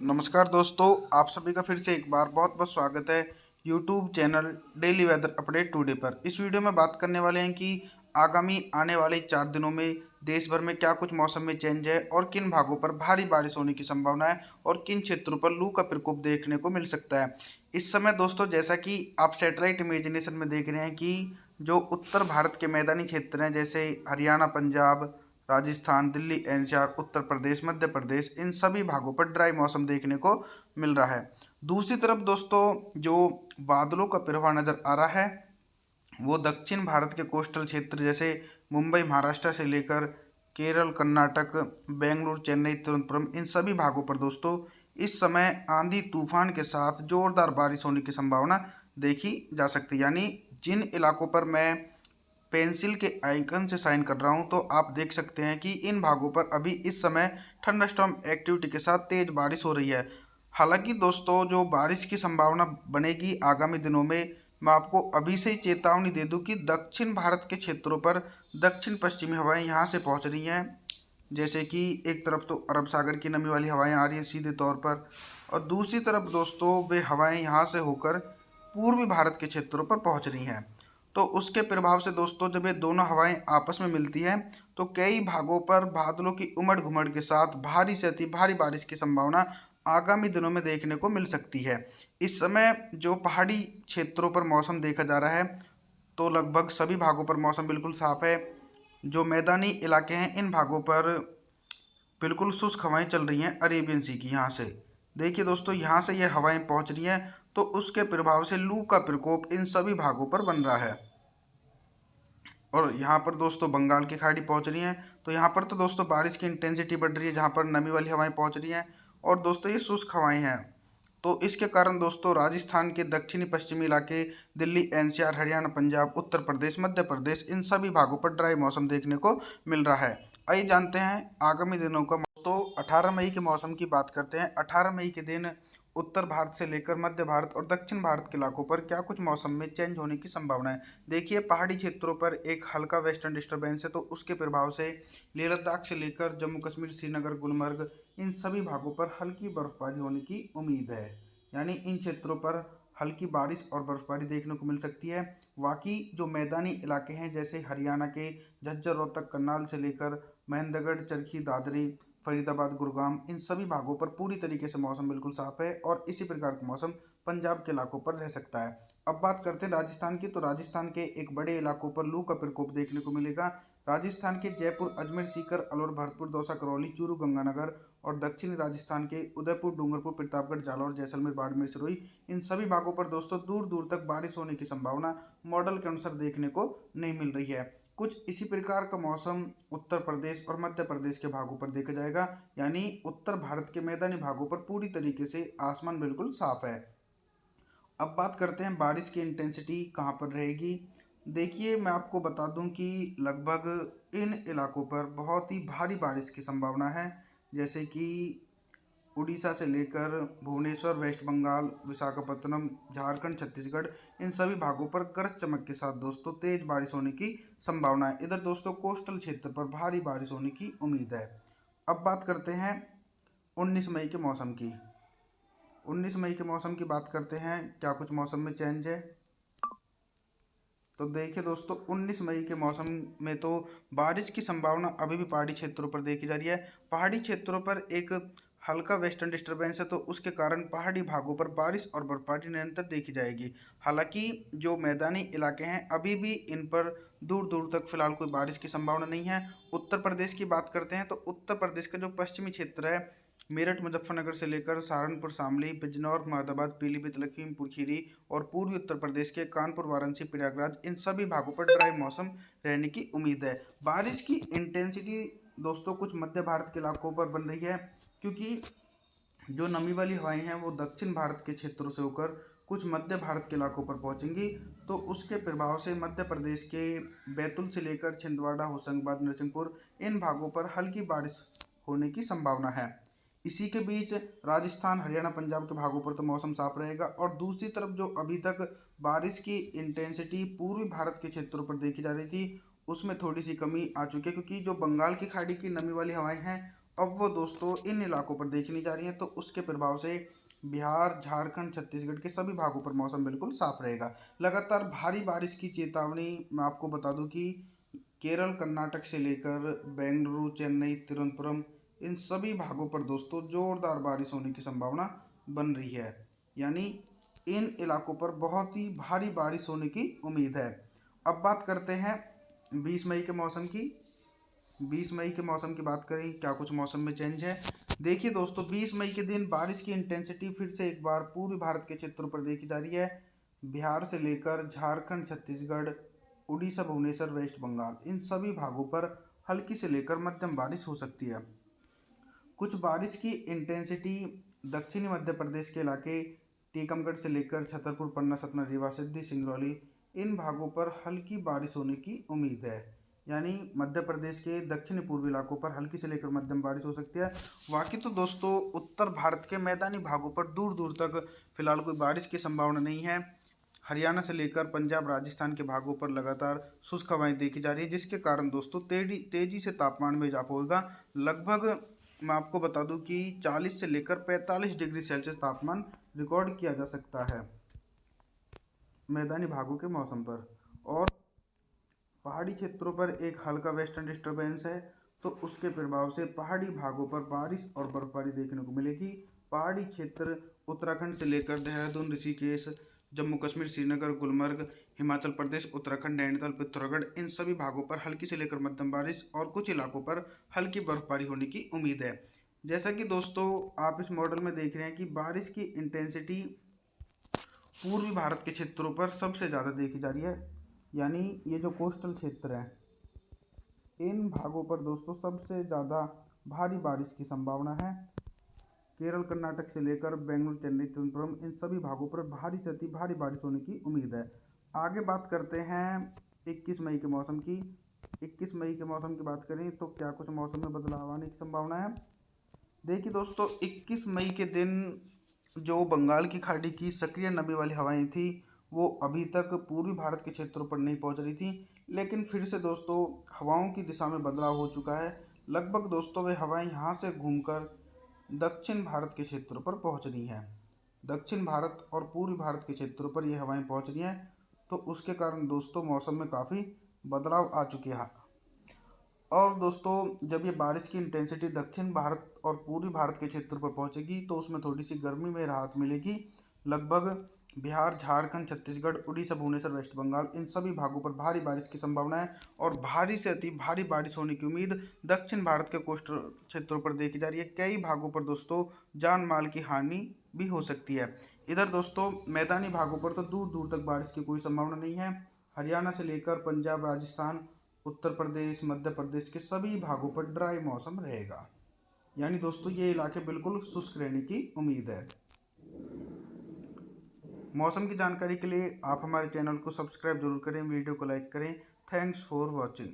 नमस्कार दोस्तों, आप सभी का फिर से एक बार बहुत बहुत स्वागत है YouTube channel daily weather update today पर। इस वीडियो में बात करने वाले हैं कि आगामी आने वाले 4 दिनों में देश भर में क्या कुछ मौसम में चेंज है और किन भागों पर भारी बारिश होने की संभावना है और किन क्षेत्रों पर लू का प्रकोप देखने को मिल सकता है। इस समय दोस्तों, जैसा कि आप सैटेलाइट इमेजिनेशन में देख रहे हैं कि जो उत्तर भारत के मैदानी क्षेत्र हैं जैसे हरियाणा, पंजाब, राजस्थान, दिल्ली एनसीआर, उत्तर प्रदेश, मध्य प्रदेश, इन सभी भागों पर ड्राई मौसम देखने को मिल रहा है। दूसरी तरफ दोस्तों, जो बादलों का प्रवाह नज़र आ रहा है वो दक्षिण भारत के कोस्टल क्षेत्र जैसे मुंबई, महाराष्ट्र से लेकर केरल, कर्नाटक, बेंगलुरु, चेन्नई, तिरुवनंतपुरम, इन सभी भागों पर दोस्तों इस समय आंधी तूफान के साथ जोरदार बारिश होने की संभावना देखी जा सकती है। यानी जिन इलाकों पर मैं पेंसिल के आइकन से साइन कर रहा हूं तो आप देख सकते हैं कि इन भागों पर अभी इस समय थंडरस्टॉर्म एक्टिविटी के साथ तेज बारिश हो रही है। हालांकि दोस्तों, जो बारिश की संभावना बनेगी आगामी दिनों में, मैं आपको अभी से ही चेतावनी दे दूं कि दक्षिण भारत के क्षेत्रों पर दक्षिण पश्चिमी हवाएं यहाँ से पहुँच रही हैं। जैसे कि एक तरफ तो अरब सागर की नमी वाली हवाएं आ रही हैं सीधे तौर पर, और दूसरी तरफ दोस्तों वे हवाएं यहाँ से होकर पूर्वी भारत के क्षेत्रों पर पहुँच रही हैं। तो उसके प्रभाव से दोस्तों जब ये दोनों हवाएं आपस में मिलती हैं तो कई भागों पर बादलों की उमड़ घुमड़ के साथ भारी से अति भारी बारिश की संभावना आगामी दिनों में देखने को मिल सकती है। इस समय जो पहाड़ी क्षेत्रों पर मौसम देखा जा रहा है तो लगभग सभी भागों पर मौसम बिल्कुल साफ है। जो मैदानी इलाके हैं इन भागों पर बिल्कुल शुष्क हवाएं चल रही हैं अरेबियन सी की। यहाँ से देखिए दोस्तों, यहाँ से ये हवाएं पहुँच रही हैं तो उसके प्रभाव से लू का प्रकोप इन सभी भागों पर बन रहा है। और यहाँ पर दोस्तों बंगाल की खाड़ी पहुँच रही हैं तो यहाँ पर तो दोस्तों बारिश की इंटेंसिटी बढ़ रही है जहाँ पर नमी वाली हवाएं पहुँच रही हैं और दोस्तों ये शुष्क हवाएं हैं। तो इसके कारण दोस्तों राजस्थान के दक्षिणी पश्चिमी इलाके, दिल्ली एनसीआर, हरियाणा, पंजाब, उत्तर प्रदेश, मध्य प्रदेश, इन सभी भागों पर ड्राई मौसम देखने को मिल रहा है। आइए जानते हैं आगामी दिनों का। तो 18 मई के मौसम की बात करते हैं। 18 मई के दिन उत्तर भारत से लेकर मध्य भारत और दक्षिण भारत के इलाकों पर क्या कुछ मौसम में चेंज होने की संभावना है। देखिए, पहाड़ी क्षेत्रों पर एक हल्का वेस्टर्न डिस्टर्बेंस है तो उसके प्रभाव से लेह लद्दाख से लेकर जम्मू कश्मीर, श्रीनगर, गुलमर्ग, इन सभी भागों पर हल्की बर्फबारी होने की उम्मीद है। यानी इन क्षेत्रों पर हल्की बारिश और बर्फबारी देखने को मिल सकती है। बाकी जो मैदानी इलाके हैं जैसे हरियाणा के झज्जर, रोहतक, करनाल से लेकर महेंद्रगढ़, चरखी दादरी, फरीदाबाद, गुरुग्राम, इन सभी भागों पर पूरी तरीके से मौसम बिल्कुल साफ है और इसी प्रकार का मौसम पंजाब के इलाकों पर रह सकता है। अब बात करते हैं राजस्थान की। तो राजस्थान के एक बड़े इलाकों पर लू का प्रकोप देखने को मिलेगा। राजस्थान के जयपुर, अजमेर, सीकर, अलवर, भरतपुर, दौसा, करौली, चूरू, गंगानगर और दक्षिणी राजस्थान के उदयपुर, डूंगरपुर, प्रतापगढ़, जालौर, जैसलमेर, बाड़मेर, सिरोही, इन सभी भागों पर दोस्तों दूर दूर तक बारिश होने की संभावना मॉडल के अनुसार देखने को नहीं मिल रही है। कुछ इसी प्रकार का मौसम उत्तर प्रदेश और मध्य प्रदेश के भागों पर देखा जाएगा। यानी उत्तर भारत के मैदानी भागों पर पूरी तरीके से आसमान बिल्कुल साफ है। अब बात करते हैं बारिश की इंटेंसिटी कहाँ पर रहेगी। देखिए, मैं आपको बता दूं कि लगभग इन इलाकों पर बहुत ही भारी बारिश की संभावना है। जैसे कि उड़ीसा से लेकर भुवनेश्वर, वेस्ट बंगाल, विशाखापत्तनम, झारखंड, छत्तीसगढ़, इन सभी भागों पर गरज चमक के साथ दोस्तों तेज बारिश होने की संभावना है। इधर दोस्तों कोस्टल क्षेत्र पर भारी बारिश होने की उम्मीद है। अब बात करते हैं 19 मई के मौसम की। 19 मई के मौसम की बात करते हैं, क्या कुछ मौसम में चेंज है। तो देखिए दोस्तों, 19 मई के मौसम में तो बारिश की संभावना अभी भी पहाड़ी क्षेत्रों पर देखी जा रही है। पहाड़ी क्षेत्रों पर एक हल्का वेस्टर्न डिस्टर्बेंस है तो उसके कारण पहाड़ी भागों पर बारिश और बर्फबारी निरंतर देखी जाएगी। हालांकि जो मैदानी इलाके हैं अभी भी इन पर दूर दूर तक फिलहाल कोई बारिश की संभावना नहीं है। उत्तर प्रदेश की बात करते हैं तो उत्तर प्रदेश का जो पश्चिमी क्षेत्र है, मेरठ, मुजफ्फरनगर से लेकर सहारनपुर, शामली, बिजनौर, मुरादाबाद, पीलीभीत, लखीमपुर खीरी और पूर्वी उत्तर प्रदेश के कानपुर, वाराणसी, प्रयागराज, इन सभी भागों पर ड्राई मौसम रहने की उम्मीद है। बारिश की इंटेंसिटी दोस्तों कुछ मध्य भारत के इलाकों पर बन रही है क्योंकि जो नमी वाली हवाएं हैं वो दक्षिण भारत के क्षेत्रों से होकर कुछ मध्य भारत के इलाकों पर पहुंचेंगी। तो उसके प्रभाव से मध्य प्रदेश के बैतूल से लेकर छिंदवाड़ा, होशंगाबाद, नरसिंहपुर, इन भागों पर हल्की बारिश होने की संभावना है। इसी के बीच राजस्थान, हरियाणा, पंजाब के भागों पर तो मौसम साफ रहेगा और दूसरी तरफ जो अभी तक बारिश की इंटेंसिटी पूर्वी भारत के क्षेत्रों पर देखी जा रही थी उसमें थोड़ी सी कमी आ चुकी है क्योंकि जो बंगाल की खाड़ी की नमी वाली हवाएं हैं अब वो दोस्तों इन इलाकों पर देखी नहीं जा रही हैं, तो उसके प्रभाव से बिहार, झारखंड, छत्तीसगढ़ के सभी भागों पर मौसम बिल्कुल साफ रहेगा। लगातार भारी बारिश की चेतावनी मैं आपको बता दूं कि केरल, कर्नाटक से लेकर बेंगलुरु, चेन्नई, तिरुवनंतपुरम, इन सभी भागों पर दोस्तों जोरदार बारिश होने की संभावना बन रही है। यानी इन इलाकों पर बहुत ही भारी बारिश होने की उम्मीद है। अब बात करते हैं 20 मई के मौसम की। 20 मई के मौसम की बात करें, क्या कुछ मौसम में चेंज है। देखिए दोस्तों, 20 मई के दिन बारिश की इंटेंसिटी फिर से एक बार पूर्वी भारत के क्षेत्रों पर देखी जा रही है। बिहार से लेकर झारखंड, छत्तीसगढ़, उड़ीसा, भुवनेश्वर, वेस्ट बंगाल, इन सभी भागों पर हल्की से लेकर मध्यम बारिश हो सकती है। कुछ बारिश की इंटेंसिटी दक्षिणी मध्य प्रदेश के इलाके, टीकमगढ़ से लेकर छतरपुर, पन्ना, सतना, रीवा, सिद्धि, सिंगरौली, इन भागों पर हल्की बारिश होने की उम्मीद है। यानी मध्य प्रदेश के दक्षिणी पूर्वी इलाकों पर हल्की से लेकर मध्यम बारिश हो सकती है। बाकी तो दोस्तों उत्तर भारत के मैदानी भागों पर दूर दूर तक फिलहाल कोई बारिश की संभावना नहीं है। हरियाणा से लेकर पंजाब, राजस्थान के भागों पर लगातार शुष्क हवाएं देखी जा रही है, जिसके कारण दोस्तों तेजी से तापमान में इजाफा होगा। लगभग मैं आपको बता दूं कि 40 से लेकर 45 डिग्री सेल्सियस तापमान रिकॉर्ड किया जा सकता है मैदानी भागों के मौसम पर। और पहाड़ी क्षेत्रों पर एक हल्का वेस्टर्न डिस्टर्बेंस है, तो उसके प्रभाव से पहाड़ी भागों पर बारिश और बर्फबारी देखने को मिलेगी। पहाड़ी क्षेत्र उत्तराखंड से लेकर देहरादून, ऋषिकेश, जम्मू कश्मीर, श्रीनगर, गुलमर्ग, हिमाचल प्रदेश, उत्तराखंड, नैनीताल, पिथौरागढ़, इन सभी भागों पर हल्की से लेकर मध्यम बारिश और कुछ इलाकों पर हल्की बर्फबारी होने की उम्मीद है। जैसा कि दोस्तों आप इस मॉडल में देख रहे हैं कि बारिश की इंटेंसिटी पूर्वी भारत के क्षेत्रों पर सबसे ज़्यादा देखी जा रही है। यानी ये जो कोस्टल क्षेत्र हैं, इन भागों पर दोस्तों सबसे ज़्यादा भारी बारिश की संभावना है। केरल, कर्नाटक से लेकर बेंगलुरु, चेन्नई, तिरुवनंतपुरम, इन सभी भागों पर भारी से अति भारी बारिश होने की उम्मीद है। आगे बात करते हैं 21 मई के मौसम की। 21 मई के मौसम की बात करें तो क्या कुछ मौसम में बदलाव आने की संभावना है। देखिए दोस्तों, 21 मई के दिन जो बंगाल की खाड़ी की सक्रिय नमी वाली हवाएं थी, वो अभी तक पूर्वी भारत के क्षेत्रों पर नहीं पहुंच रही थी, लेकिन फिर से दोस्तों हवाओं की दिशा में बदलाव हो चुका है। लगभग दोस्तों वे हवाएं यहाँ से घूमकर दक्षिण भारत के क्षेत्रों पर पहुंच रही हैं। दक्षिण भारत और पूर्वी भारत के क्षेत्रों पर ये हवाएं पहुंच रही हैं, तो उसके कारण दोस्तों मौसम में काफ़ी बदलाव आ चुके हैं। और दोस्तों जब ये बारिश की इंटेंसिटी दक्षिण भारत और पूर्वी भारत के क्षेत्र पर पहुंचेगी, तो उसमें थोड़ी सी गर्मी में राहत मिलेगी। लगभग बिहार, झारखंड, छत्तीसगढ़, उड़ीसा, भुवनेश्वर, वेस्ट बंगाल, इन सभी भागों पर भारी बारिश की संभावना है। और भारी से अति भारी बारिश होने की उम्मीद दक्षिण भारत के कोस्टल क्षेत्रों पर देखी जा रही है। कई भागों पर दोस्तों जान माल की हानि भी हो सकती है। इधर दोस्तों मैदानी भागों पर तो दूर दूर तक बारिश की कोई संभावना नहीं है। हरियाणा से लेकर पंजाब, राजस्थान, उत्तर प्रदेश, मध्य प्रदेश के सभी भागों पर ड्राई मौसम रहेगा। यानी दोस्तों ये इलाके बिल्कुल शुष्क रहने की उम्मीद है। मौसम की जानकारी के लिए आप हमारे चैनल को सब्सक्राइब जरूर करें, वीडियो को लाइक करें। Thanks for watching.